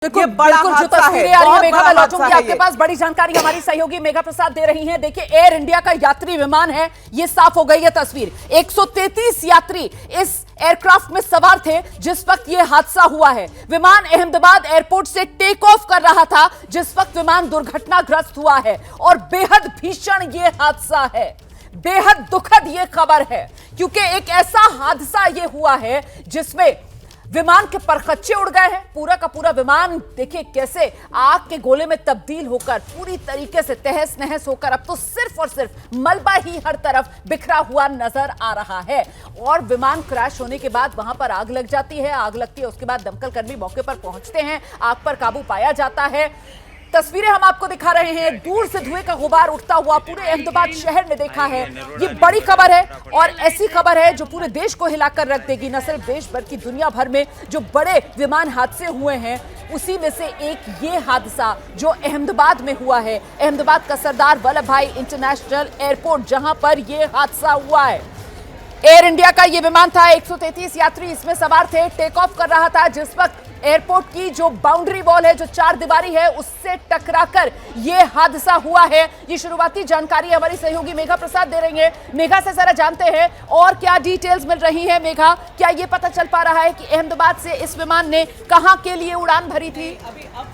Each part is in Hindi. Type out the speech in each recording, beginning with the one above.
ये बड़ा हादसा है, मेघा मैं लौटूंगी आपके पास। बड़ी जानकारी हमारी सहयोगी मेघा प्रसाद दे रही हैं। देखिए, एयर इंडिया का यात्री विमान है, ये साफ हो गई है तस्वीर। 133 यात्री इस एयरक्राफ्ट में सवार थे जिस वक्त ये हादसा हुआ है। विमान अहमदाबाद एयरपोर्ट से टेक ऑफ कर रहा था जिस वक्त विमान दुर्घटनाग्रस्त हुआ है और बेहद भीषण ये हादसा है, बेहद दुखद ये खबर है, क्योंकि एक ऐसा हादसा ये हुआ है जिसमें विमान के परखच्चे उड़ गए हैं। पूरा का पूरा विमान देखिए कैसे आग के गोले में तब्दील होकर पूरी तरीके से तहस नहस होकर अब तो सिर्फ और सिर्फ मलबा ही हर तरफ बिखरा हुआ नजर आ रहा है। और विमान क्रैश होने के बाद वहां पर आग लग जाती है। आग लगती है, उसके बाद दमकल कर्मी मौके पर पहुंचते हैं, आग पर काबू पाया जाता है। तस्वीरें हम आपको दिखा रहे हैं, दूर से धुएं का गुबार उठता हुआ पूरे अहमदाबाद शहर ने देखा है। ये बड़ी खबर है और ऐसी खबर है जो पूरे देश को हिलाकर रख देगी। न सिर्फ देश बल्कि दुनिया भर में जो बड़े विमान हादसे हुए हैं उसी में से एक ये हादसा जो अहमदाबाद में हुआ है। अहमदाबाद का सरदार वल्लभ भाई इंटरनेशनल एयरपोर्ट जहां पर यह हादसा हुआ है। एयर इंडिया का यह विमान था, 133 यात्री इसमें सवार थे, टेक ऑफ कर रहा था जिस वक्त एयरपोर्ट की जो बाउंड्री वॉल है, जो चार दीवारी है, उससे टकराकर यह हादसा हुआ है। ये शुरुआती जानकारी हमारी सहयोगी मेघा प्रसाद दे रही है। मेघा से जरा जानते हैं और क्या डिटेल्स मिल रही है। मेघा, क्या यह पता चल पा रहा है कि अहमदाबाद से इस विमान ने कहां के लिए उड़ान भरी थी?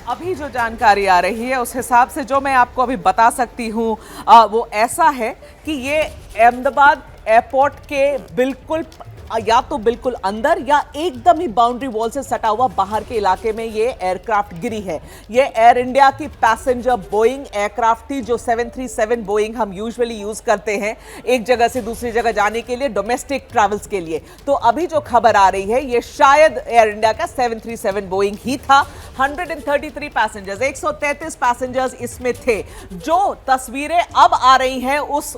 अभी जो जानकारी आ रही है उस हिसाब से जो मैं आपको अभी बता सकती हूँ वो ऐसा है कि ये अहमदाबाद एयरपोर्ट के बिल्कुल या तो बिल्कुल अंदर या एकदम ही बाउंड्री वॉल से सटा हुआ बाहर के इलाके में ये एयरक्राफ्ट गिरी है। ये एयर इंडिया की पैसेंजर बोइंग एयरक्राफ्ट थी जो 737 बोइंग हम यूजुअली यूज करते हैं एक जगह से दूसरी जगह जाने के लिए, डोमेस्टिक ट्रैवल्स के लिए। तो अभी जो खबर आ रही है ये शायद एयर इंडिया का 737 बोइंग ही था। 133 पैसेंजर्स, 133 पैसेंजर्स इसमें थे। जो तस्वीरें अब आ रही हैं उस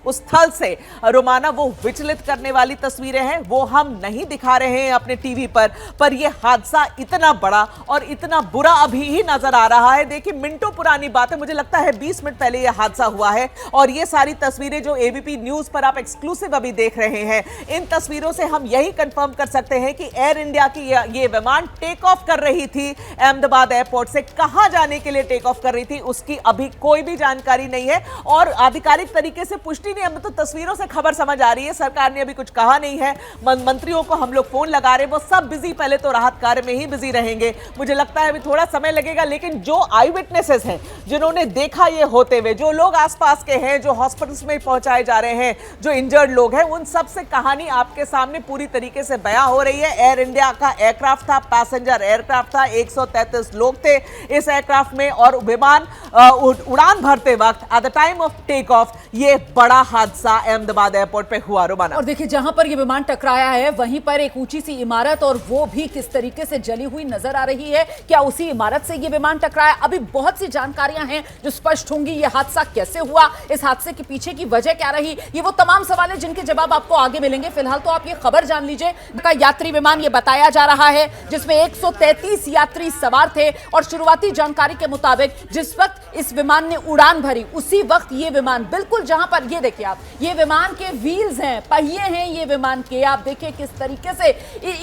स्थल से रोमाना, वो विचलित करने वाली तस्वीरें हैं, वो हम नहीं दिखा रहे हैं अपने टीवी पर यह हादसा इतना बड़ा और इतना बुरा अभी ही नजर आ रहा है। देखिए, मिनटों पुरानी बात है, मुझे लगता है 20 मिनट पहले यह हादसा हुआ है और ये सारी तस्वीरें जो एबीपी न्यूज पर आप एक्सक्लूसिव अभी देख रहे हैं, इन तस्वीरों से हम यही कंफर्म कर सकते हैं कि एयर इंडिया की ये विमान टेक ऑफ कर रही थी अहमदाबाद एयरपोर्ट से। कहां जाने के लिए टेक ऑफ कर रही थी उसकी अभी कोई भी जानकारी नहीं है और आधिकारिक तरीके से पुष्टि नहीं। हमें तो तस्वीरों से खबर समझ आ रही है, सरकार ने अभी कुछ कहा नहीं है। मंत्रियों को हम लोग फोन लगा रहे हैं, वो सब बिजी, पहले तो राहत कार्य में ही बिजी रहेंगे। मुझे लगता है अभी थोड़ा समय लगेगा, लेकिन जो आई विटनेसेस हैं, जिन्होंने देखा ये होते हुए, जो लोग आसपास के हैं, जो हॉस्पिटल्स में पहुंचाए जा रहे हैं, जो इंजर्ड लोग हैं, उन सब से कहानी आपके सामने पूरी तरीके से बयां हो रही है। एयर इंडिया का एयरक्राफ्ट था, पैसेंजर एयरक्राफ्ट था, 133 लोग थे इस एयरक्राफ्ट में और विमान उड़ान भरते वक्त at the time of take off ये बड़ा हादसा अहमदाबाद एयरपोर्ट पे हुआ। रोमाना, और देखिए, जहां पर ये विमान टकराया है वहीं पर एक ऊंची सी इमारत और वो भी किस तरीके से जली हुई नजर आ रही है। क्या उसी इमारत से ये विमान टकराया? अभी बहुत सी जानकारियां हैं जो स्पष्ट होंगी। ये हादसा कैसे हुआ, इस हादसे के पीछे की वजह क्या रही, ये वो तमाम सवाल है जिनके जवाब आपको आगे मिलेंगे। फिलहाल तो आप ये खबर जान लीजिए का यात्री विमान ये बताया जा रहा है जिसमें 133 यात्री सवार थे और शुरुआती जानकारी के मुताबिक जिस वक्त इस विमान ने उड़ान भरी उसी वक्त ये विमान बिल्कुल जहां पर, ये देखिए आप, ये विमान के व्हील्स हैं, पहिए हैं ये विमान के, आप देखिए किस तरीके से,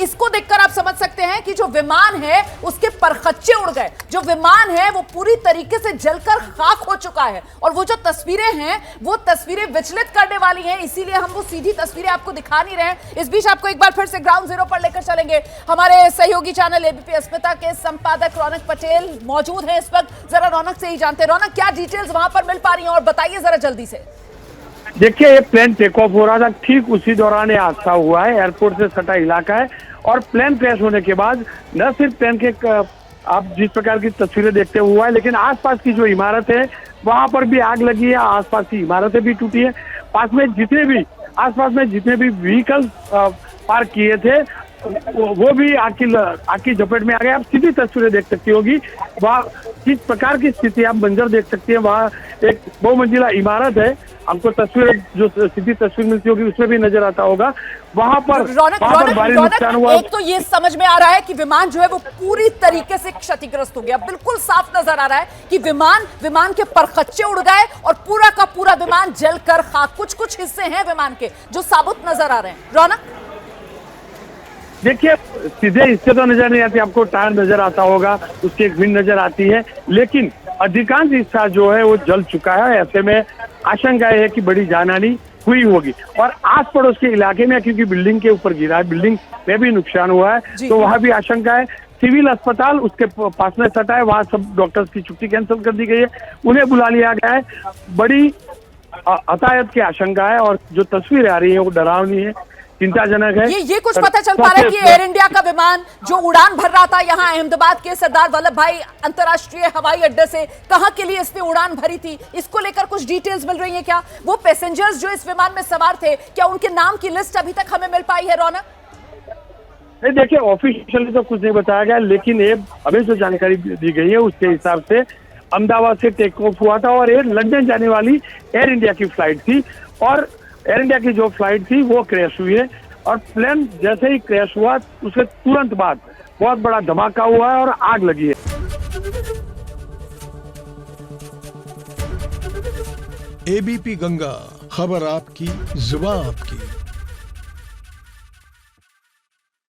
इसको देखकर आप समझ सकते हैं कि जो विमान है उसके परखच्चे उड़ गए। जो विमान है वो पूरी तरीके से जलकर खाक हो चुका है और वो जो तस्वीरें हैं वो तस्वीरें विचलित करने वाली हैं, इसीलिए हम वो सीधी तस्वीरें आपको दिखा नहीं रहे। इस बीच आपको एक बार फिर से ग्राउंड जीरो पर लेकर चलेंगे। हमारे सहयोगी चैनल एबीपी अस्मिता के संपादक रौनक पटेल मौजूद हैं इस वक्त। जरा रौनक से ही जानते हैं, रौनक क्या डिटेल्स वहां पर मिल पा रही हैं और बताइए जरा जल्दी से। देखिए, ये प्लेन टेक ऑफ हो रहा था, ठीक उसी दौरान ये हादसा हुआ है। एयरपोर्ट से सटा इलाका है और प्लेन क्रैश होने के बाद न सिर्फ प्लेन के आप जिस प्रकार की तस्वीरें देखते हुआ है, लेकिन आसपास की जो इमारत है वहां पर भी आग लगी है, आसपास की इमारतें भी टूटी है। आसपास में जितने भी व्हीकल्स पार्क किए थे वो भी आग की झपेट में आ गए। आप सीधी तस्वीरें देख सकती होगी, वहाँ किस प्रकार की स्थिति आप मंजर देख सकती है। वहाँ एक बहुमंजिला इमारत है, हमको तस्वीर जो सीधी तस्वीर मिलती होगी उसमें भी नजर आता होगा। वहाँ पर भारी नुकसान हुआ। एक तो ये समझ में आ रहा है कि विमान जो है वो पूरी तरीके से क्षतिग्रस्त हो गया। बिल्कुल साफ नजर आ रहा है कि विमान के परखच्चे उड़ गए और पूरा का पूरा विमान जलकर खाक। कुछ हिस्से हैं विमान के जो साबुत नजर आ रहे हैं। रौनक, देखिए सीधे इससे तो नजर नहीं आती, आपको टायर नजर आता होगा, उसकी एक विंड नजर आती है, लेकिन अधिकांश हिस्सा जो है वो जल चुका है। ऐसे में आशंका है कि बड़ी जानहानि हुई होगी। और आस पड़ोस के इलाके में, क्योंकि बिल्डिंग के ऊपर गिरा है, बिल्डिंग में भी नुकसान हुआ है, तो वहां भी आशंका है। सिविल अस्पताल उसके पास में सटा है, वहां सब डॉक्टर्स की छुट्टी कैंसिल कर दी गई है, उन्हें बुला लिया गया है। बड़ी हताहत की आशंका है और जो तस्वीरें आ रही है वो डरावनी है, चिंताजनक है। ये कुछ पता चल पा रहा है कि एयर इंडिया का विमान जो उड़ान भर रहा था यहाँ अहमदाबाद के सरदार वल्लभ भाई अंतर्राष्ट्रीय हवाई अड्डे से, कहां के लिए इसने उड़ान भरी थी, इसको लेकर कुछ डिटेल्स मिल रही है क्या? वो पैसेंजर्स जो इस विमान में सवार थे, क्या उनके नाम की लिस्ट अभी तक हमें मिल पाई है रौनक? नहीं, देखिए ऑफिशियली तो कुछ नहीं बताया गया, लेकिन ये अभी जो जानकारी दी गई है उसके हिसाब से अहमदाबाद से टेक ऑफ हुआ था और ये लंदन जाने वाली एयर इंडिया की फ्लाइट थी, और एयर इंडिया की जो फ्लाइट थी वो क्रैश हुई है। और प्लेन जैसे ही क्रैश हुआ उसके तुरंत बाद बहुत बड़ा धमाका हुआ है और आग लगी है। एबीपी गंगा, खबर आपकी, जुबान आपकी।